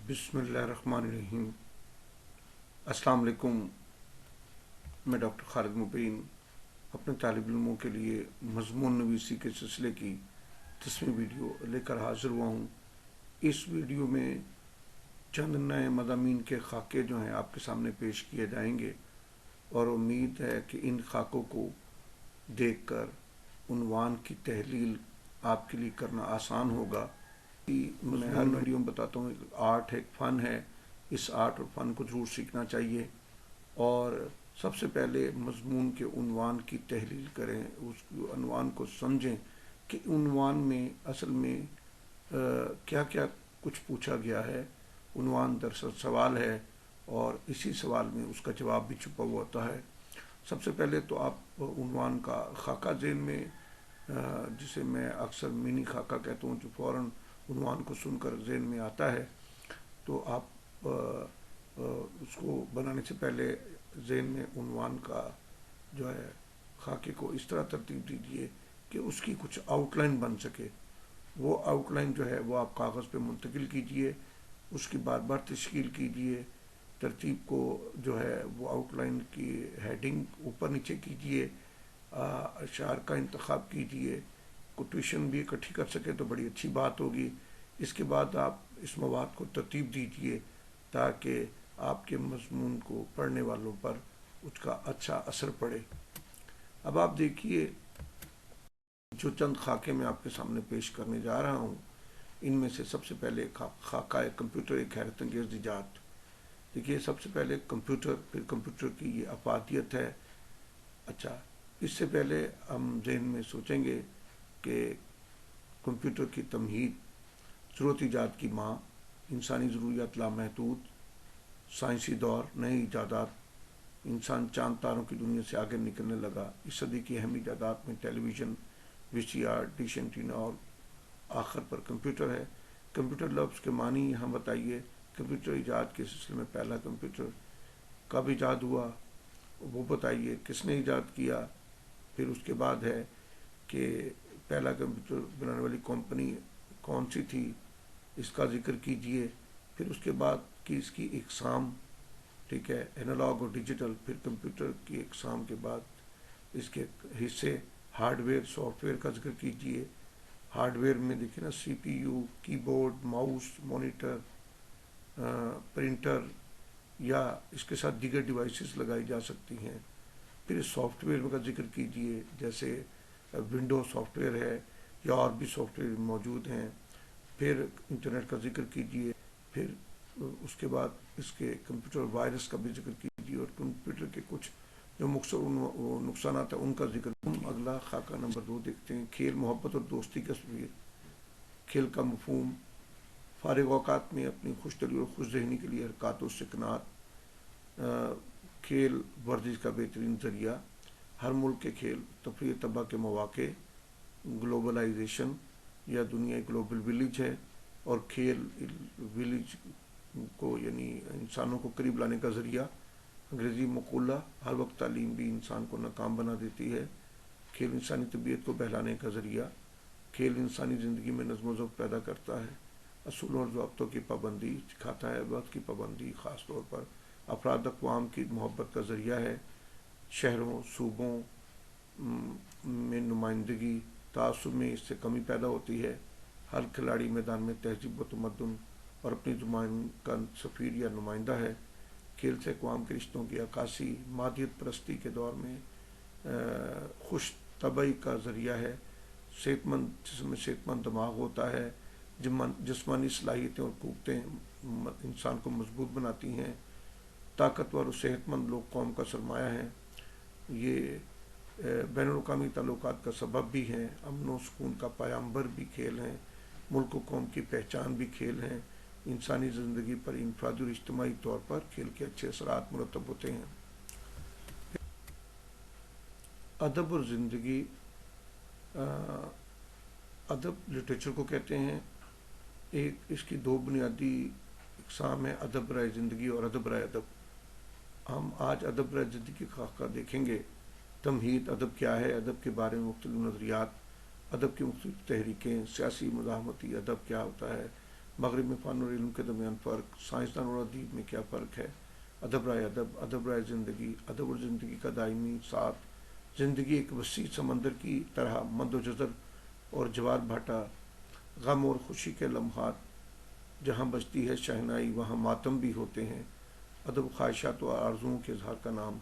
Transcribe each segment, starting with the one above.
بسم اللہ الرحمن الرحیم۔ السلام علیکم۔ میں ڈاکٹر خالد مبین اپنے طالب علموں کے لیے مضمون نویسی کے سلسلے کی 10ویں ویڈیو لے کر حاضر ہوا ہوں۔ اس ویڈیو میں چند نئے مضامین کے خاکے جو ہیں آپ کے سامنے پیش کیے جائیں گے، اور امید ہے کہ ان خاکوں کو دیکھ کر عنوان کی تحلیل آپ کے لیے کرنا آسان ہوگا۔ میں ہر ویڈیو میں بتاتا ہوں آرٹ ایک فن ہے، اس آرٹ اور فن کو ضرور سیکھنا چاہیے، اور سب سے پہلے مضمون کے عنوان کی تحلیل کریں، اس عنوان کو سمجھیں کہ عنوان میں اصل میں کیا کیا کچھ پوچھا گیا ہے۔ عنوان دراصل سوال ہے، اور اسی سوال میں اس کا جواب بھی چھپا ہوا ہوتا ہے۔ سب سے پہلے تو آپ عنوان کا خاکہ ذہن میں، جسے میں اکثر منی خاکہ کہتا ہوں، جو فوراً عنوان کو سن کر ذہن میں آتا ہے، تو آپ اس کو بنانے سے پہلے ذہن میں عنوان کا جو ہے خاکے کو اس طرح ترتیب دیجیے کہ اس کی کچھ آؤٹ لائن بن سکے۔ وہ آؤٹ لائن جو ہے وہ آپ کاغذ پہ منتقل کیجیے، اس کی بار بار تشکیل کیجیے، ترتیب کو جو ہے وہ آؤٹ لائن کی ہیڈنگ اوپر نیچے کیجیے، اشعار کا انتخاب کیجیے۔ کوٹیشن بھی اکٹھی کر سکے تو بڑی اچھی بات ہوگی۔ اس کے بعد آپ اس مواد کو ترتیب دیجیے تاکہ آپ کے مضمون کو پڑھنے والوں پر اس کا اچھا اثر پڑے۔ اب آپ دیکھیے، جو چند خاکے میں آپ کے سامنے پیش کرنے جا رہا ہوں، ان میں سے سب سے پہلے خاکہ کمپیوٹر ایک حیرت انگیز ایجاد۔ دیکھیے، سب سے پہلے کمپیوٹر، پھر کمپیوٹر کی یہ افادیت ہے۔ اچھا، اس سے پہلے ہم ذہن میں سوچیں گے کہ کمپیوٹر کی تمہید، ضرورت ایجاد کی ماں، انسانی ضروریات لامحدود، سائنسی دور، نئے ایجادات، انسان چاند تاروں کی دنیا سے آگے نکلنے لگا۔ اس صدی کی اہم ایجادات میں ٹیلی ویژن، وی سی آر، ڈش اینٹینا اور آخر پر کمپیوٹر ہے۔ کمپیوٹر لفظ کے معنی یہاں بتائیے۔ کمپیوٹر ایجاد کے سلسلے میں پہلا کمپیوٹر کب ایجاد ہوا وہ بتائیے، کس نے ایجاد کیا۔ پھر اس کے بعد ہے کہ پہلا کمپیوٹر بنانے والی کمپنی کون سی تھی، اس کا ذکر کیجیے۔ پھر اس کے بعد کی اس کی اقسام، ٹھیک ہے، اینالاگ اور ڈیجیٹل۔ پھر کمپیوٹر کی اقسام کے بعد اس کے حصے، ہارڈ ویئر، سافٹ ویئر کا ذکر کیجیے۔ ہارڈ ویئر میں دیکھیں نا، سی پی یو، کی بورڈ، ماؤس، مانیٹر، پرنٹر، یا اس کے ساتھ دیگر ڈیوائسز لگائی جا سکتی ہیں۔ پھر سافٹ ویئر کا ذکر کیجیے، جیسے ونڈو سافٹ ویئر ہے یا اور بھی سافٹ ویئر موجود ہیں۔ پھر انٹرنیٹ کا ذکر کیجیے۔ پھر اس کے بعد اس کے کمپیوٹر وائرس کا بھی ذکر کیجیے، اور کمپیوٹر کے کچھ جو نقصانات ہیں ان کا ذکر۔ ہم اگلا خاکہ نمبر 2 دیکھتے ہیں، کھیل، محبت اور دوستی کی تصویر۔ کھیل کا مفہوم، فارغ اوقات میں اپنی خوش دلی اور خوش ذہنی کے لیے حرکات و سکنات۔ کھیل ورزش کا بہترین ذریعہ۔ ہر ملک کے کھیل، تفریح طبع کے مواقع، گلوبلائزیشن یا دنیا ایک گلوبل ویلیج ہے، اور کھیل ویلیج کو یعنی انسانوں کو قریب لانے کا ذریعہ۔ انگریزی مقولہ، ہر وقت تعلیم بھی انسان کو ناکام بنا دیتی ہے۔ کھیل انسانی طبیعت کو بہلانے کا ذریعہ۔ کھیل انسانی زندگی میں نظم و ضبط پیدا کرتا ہے، اصولوں اور ضابطوں کی پابندی سکھاتا ہے، وقت کی پابندی، خاص طور پر افراد اقوام کی محبت کا ذریعہ ہے۔ شہروں، صوبوں میں نمائندگی، تعصب میں اس سے کمی پیدا ہوتی ہے۔ ہر کھلاڑی میدان میں تہذیب و تمدن اور اپنی زبان کا سفیر یا نمائندہ ہے۔ کھیل سے اقوام کے رشتوں کی عکاسی، مادیت پرستی کے دور میں خوش طبعی کا ذریعہ ہے۔ صحت مند جسم میں صحت مند دماغ ہوتا ہے۔ جسمانی صلاحیتیں اور قوتیں انسان کو مضبوط بناتی ہیں۔ طاقتور اور صحت مند لوگ قوم کا سرمایہ ہیں۔ یہ بین الاقوامی تعلقات کا سبب بھی ہیں، امن و سکون کا پیامبر بھی کھیل ہیں، ملک و قوم کی پہچان بھی کھیل ہیں۔ انسانی زندگی پر انفرادی اور اجتماعی طور پر کھیل کے اچھے اثرات مرتب ہوتے ہیں۔ ادب اور زندگی، ادب لٹریچر کو کہتے ہیں۔ اس کی 2 بنیادی اقسام ہیں، ادب برائے زندگی اور ادب برائے ادب۔ ہم آج ادب برائے زندگی کا خاکہ دیکھیں گے۔ تمہید، ادب کیا ہے، ادب کے بارے میں مختلف نظریات، ادب کی مختلف تحریکیں، سیاسی مزاحمتی ادب کیا ہوتا ہے، مغرب میں فن اور علم کے درمیان فرق، سائنسدان اور ادیب میں کیا فرق ہے، ادب رائے ادب، ادب رائے زندگی، ادب اور زندگی کا دائمی ساتھ، زندگی ایک وسیع سمندر کی طرح مد و جزر اور جوار بھاٹا، غم اور خوشی کے لمحات، جہاں بجتی ہے شہنائی وہاں ماتم بھی ہوتے ہیں، ادب خواہشات و آرزوؤں کے اظہار کا نام،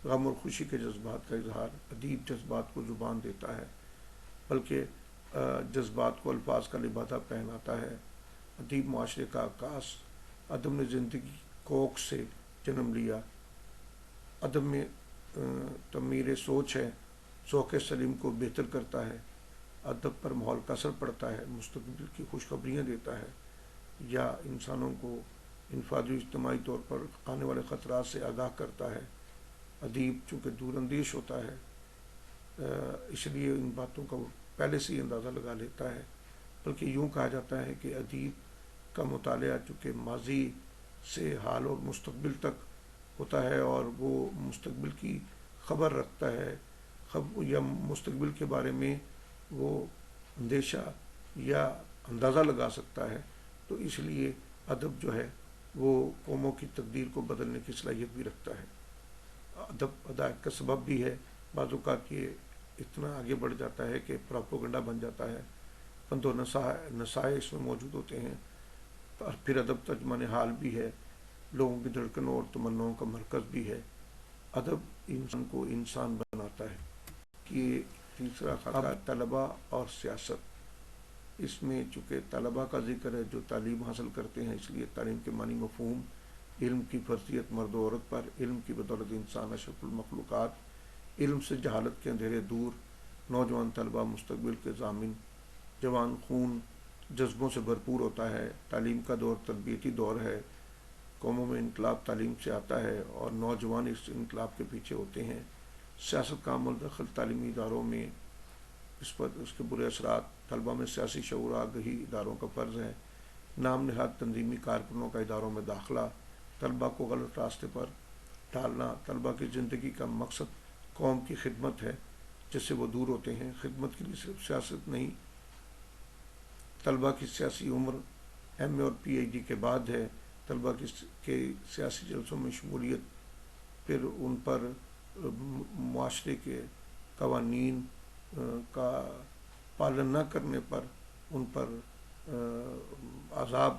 غم اور خوشی کے جذبات کا اظہار، ادیب جذبات کو زبان دیتا ہے بلکہ جذبات کو الفاظ کا لبادہ پہناتا ہے، ادیب معاشرے کا عکاس، ادب نے زندگی کوکھ سے جنم لیا، ادب میں تعمیر سوچ ہے، ذوق سلیم کو بہتر کرتا ہے، ادب پر ماحول کا اثر پڑتا ہے، مستقبل کی خوشخبریاں دیتا ہے یا انسانوں کو انفرادی و اجتماعی طور پر آنے والے خطرات سے آگاہ کرتا ہے، ادیب چونکہ دور اندیش ہوتا ہے اس لیے ان باتوں کا وہ پہلے سے ہی اندازہ لگا لیتا ہے، بلکہ یوں کہا جاتا ہے کہ ادیب کا مطالعہ چونکہ ماضی سے حال اور مستقبل تک ہوتا ہے اور وہ مستقبل کی خبر رکھتا ہے یا مستقبل کے بارے میں وہ اندیشہ یا اندازہ لگا سکتا ہے، تو اس لیے ادب جو ہے وہ قوموں کی تقدیر کو بدلنے کی صلاحیت بھی رکھتا ہے، ادب ہدایت کا سبب بھی ہے، بعض اوقات یہ اتنا آگے بڑھ جاتا ہے کہ پراپوگنڈا بن جاتا ہے، پند و نصائح اس میں موجود ہوتے ہیں، اور پھر ادب ترجمان حال بھی ہے، لوگوں کی دھڑکنوں اور تمناؤں کا مرکز بھی ہے، ادب انسان کو انسان بناتا ہے۔ کہ تیسرا خاکہ طلباء اور سیاست، اس میں چونکہ طلباء کا ذکر ہے جو تعلیم حاصل کرتے ہیں، اس لیے تعلیم کے معنی مفہوم، علم کی فرضیت مرد و عورت پر، علم کی بدولت انسان اشرف المخلوقات، علم سے جہالت کے اندھیرے دور، نوجوان طلباء مستقبل کے ضامن، جوان خون جذبوں سے بھرپور ہوتا ہے، تعلیم کا دور تربیتی دور ہے، قوموں میں انقلاب تعلیم سے آتا ہے اور نوجوان اس انقلاب کے پیچھے ہوتے ہیں، سیاست کا عمل دخل تعلیمی اداروں میں، اس پر اس کے برے اثرات، طلباء میں سیاسی شعور آگہی اداروں کا فرض ہے، نام نہاد تنظیمی کارکنوں کا اداروں میں داخلہ، طلباء کو غلط راستے پر ڈالنا، طلباء کی زندگی کا مقصد قوم کی خدمت ہے جس سے وہ دور ہوتے ہیں، خدمت کے لیے صرف سیاست نہیں، طلباء کی سیاسی عمر ایم اے اور پی ایچ ڈی کے بعد ہے، طلباء کے سیاسی جلسوں میں شمولیت، پھر ان پر معاشرے کے قوانین کا پالن نہ کرنے پر ان پر عذاب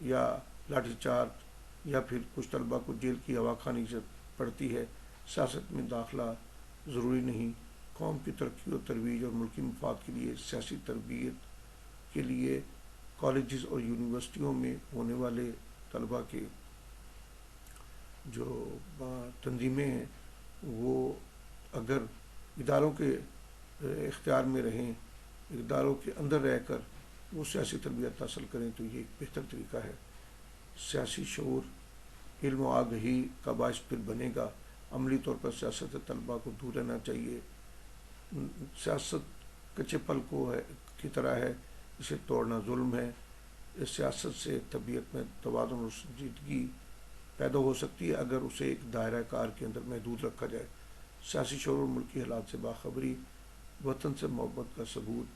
یا لاٹھی چارج یا پھر کچھ طلباء کو جیل کی ہوا کھانی سے پڑتی ہے، سیاست میں داخلہ ضروری نہیں، قوم کی ترقی و ترویج اور ملکی مفاد کے لیے سیاسی تربیت کے لیے کالجز اور یونیورسٹیوں میں ہونے والے طلباء کے جو تنظیمیں ہیں وہ اگر اداروں کے اختیار میں رہیں، اداروں کے اندر رہ کر وہ سیاسی تربیت حاصل کریں تو یہ ایک بہتر طریقہ ہے، سیاسی شعور علم و آگہی کا باعث پھر بنے گا، عملی طور پر سیاست طلباء کو دور رہنا چاہیے، سیاست کچے پل کو ہے کی طرح ہے، اسے توڑنا ظلم ہے، اس سیاست سے طبیعت میں توازن اور سنجیدگی پیدا ہو سکتی ہے اگر اسے ایک دائرہ کار کے اندر محدود رکھا جائے، سیاسی شعور اور ملکی حالات سے باخبری وطن سے محبت کا ثبوت۔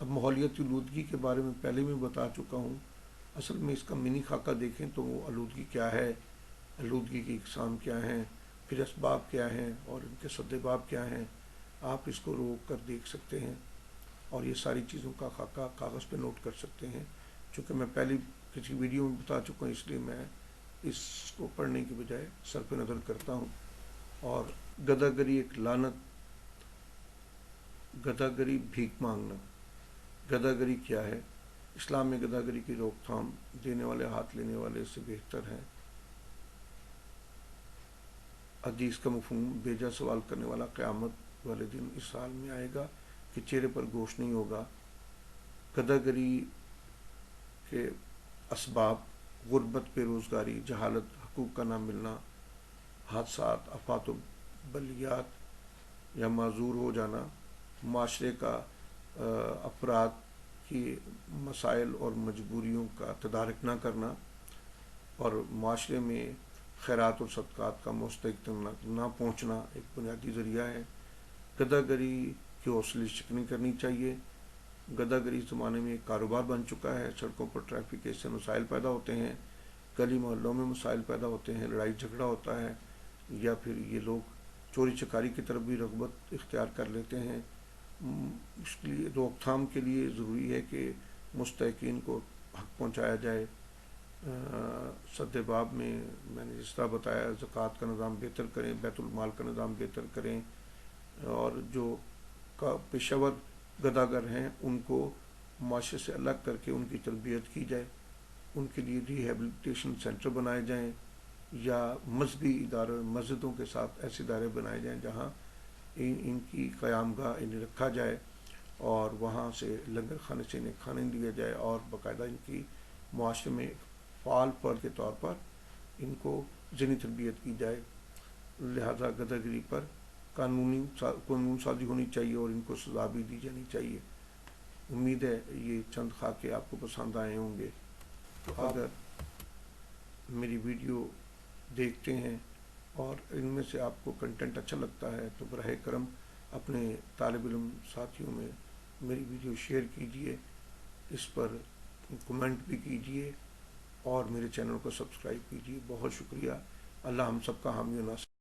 اب ماحولیاتی آلودگی کے بارے میں پہلے میں بتا چکا ہوں، اصل میں اس کا منی خاکہ دیکھیں تو وہ آلودگی کیا ہے، آلودگی کی اقسام کیا ہیں، پھر اسباب کیا ہیں اور ان کے سدباب کیا ہیں، آپ اس کو روک کر دیکھ سکتے ہیں اور یہ ساری چیزوں کا خاکہ کاغذ پہ نوٹ کر سکتے ہیں، چونکہ میں پہلی کسی ویڈیو میں بتا چکا ہوں اس لیے میں اس کو پڑھنے کی بجائے صرف نظر کرتا ہوں۔ اور گداگری ایک لعنت، گداگری بھیک مانگنا، گداگری کیا ہے؟ اسلام میں گداگری کی روک تھام دینے والے ہاتھ لینے والے سے بہتر ہے، حدیث کا مفہوم، بیجا سوال کرنے والا قیامت والے دن اس حال میں آئے گا کہ چہرے پر گوشت نہیں ہوگا، گداگری کے اسباب، غربت، بے روزگاری، جہالت، حقوق کا نہ ملنا، حادثات، آفات و بلیات یا معذور ہو جانا، معاشرے کا افراد کی مسائل اور مجبوریوں کا تدارک نہ کرنا اور معاشرے میں خیرات اور صدقات کا مستحق نہ پہنچنا ایک بنیادی ذریعہ ہے، گداگری کی حوصلے شکنی کرنی چاہیے، گدہ گری زمانے میں ایک کاروبار بن چکا ہے. سڑکوں پر ٹریفک کے اس سے مسائل پیدا ہوتے ہیں، گلی محلوں میں مسائل پیدا ہوتے ہیں، لڑائی جھگڑا ہوتا ہے، یا پھر یہ لوگ چوری چکاری کی طرف بھی رغبت اختیار کر لیتے ہیں. اس کے لیے روک تھام کے لیے ضروری ہے کہ مستحقین کو حق پہنچایا جائے. صد باب میں نے جس طرح بتایا، زکوٰۃ کا نظام بہتر کریں، بیت المال کا نظام بہتر کریں، اور جو پیشہ ور گداگر ہیں ان کو معاشرے سے الگ کر کے ان کی تربیت کی جائے. ان کے لیے ریہیبلیٹیشن سینٹر بنائے جائیں، یا مذہبی ادارے، مسجدوں کے ساتھ ایسے ادارے بنائے جائیں جہاں ان کی قیام گاہ انہیں رکھا جائے، اور وہاں سے لنگر خانے سے انہیں کھانے دیا جائے، اور باقاعدہ ان کی معاشرے میں فعال فرد کے طور پر ان کو ذہنی تربیت کی جائے. لہذا گدہ گری پر قانون سازی ہونی چاہیے، اور ان کو سزا بھی دی جانی چاہیے. امید ہے یہ چند خاکے آپ کو پسند آئے ہوں گے. تو اگر میری ویڈیو دیکھتے ہیں اور ان میں سے آپ کو کنٹینٹ اچھا لگتا ہے تو براہ کرم اپنے طالب علم ساتھیوں میں میری ویڈیو شیئر کیجیے، اس پر کمنٹ بھی کیجیے، اور میرے چینل کو سبسکرائب کیجیے. بہت شکریہ. اللہ ہم سب کا حامی و ناصر.